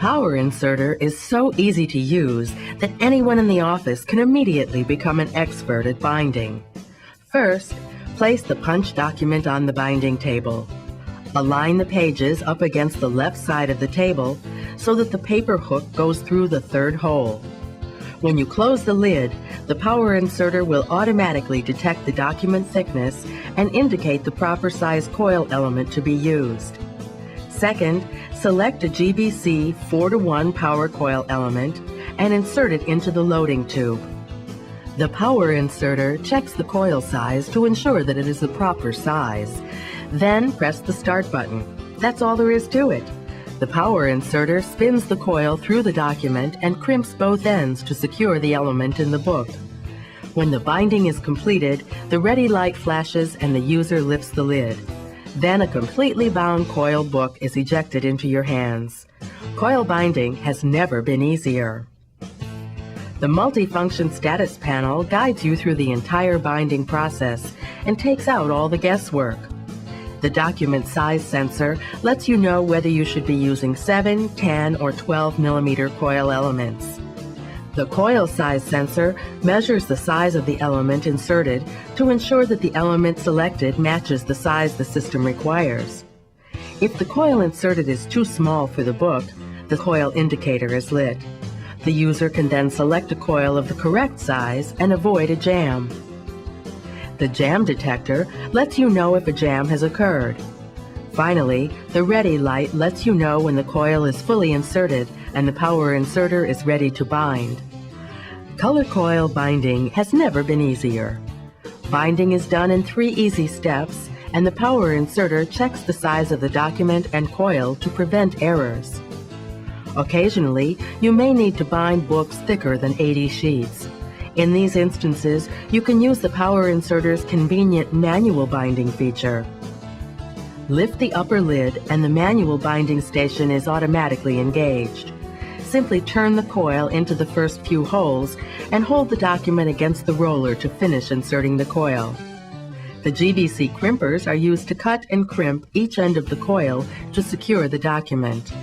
power inserter is so easy to use that anyone in the office can immediately become an expert at binding. First, place the punch document on the binding table. Align the pages up against the left side of the table so that the paper hook goes through the third hole. When you close the lid, the power inserter will automatically detect the document thickness and indicate the proper size coil element to be used. Second, select a GBC 4:1 power coil element and insert it into the loading tube. The power inserter checks the coil size to ensure that it is the proper size. Then press the start button. That's all there is to it. The power inserter spins the coil through the document and crimps both ends to secure the element in the book. When the binding is completed, the ready light flashes and the user lifts the lid. Then a completely bound coil book is ejected into your hands. Coil binding has never been easier. The multifunction status panel guides you through the entire binding process and takes out all the guesswork. The document size sensor lets you know whether you should be using 7, 10, or 12 millimeter coil elements. The coil size sensor measures the size of the element inserted to ensure that the element selected matches the size the system requires. If the coil inserted is too small for the book, the coil indicator is lit. The user can then select a coil of the correct size and avoid a jam. The jam detector lets you know if a jam has occurred. Finally, the ready light lets you know when the coil is fully inserted and the power inserter is ready to bind. Color coil binding has never been easier. Binding is done in 3 easy steps, and the power inserter checks the size of the document and coil to prevent errors. Occasionally, you may need to bind books thicker than 80 sheets. In these instances, you can use the power inserter's convenient manual binding feature. Lift the upper lid and the manual binding station is automatically engaged. Simply turn the coil into the first few holes and hold the document against the roller to finish inserting the coil. The GBC crimpers are used to cut and crimp each end of the coil to secure the document.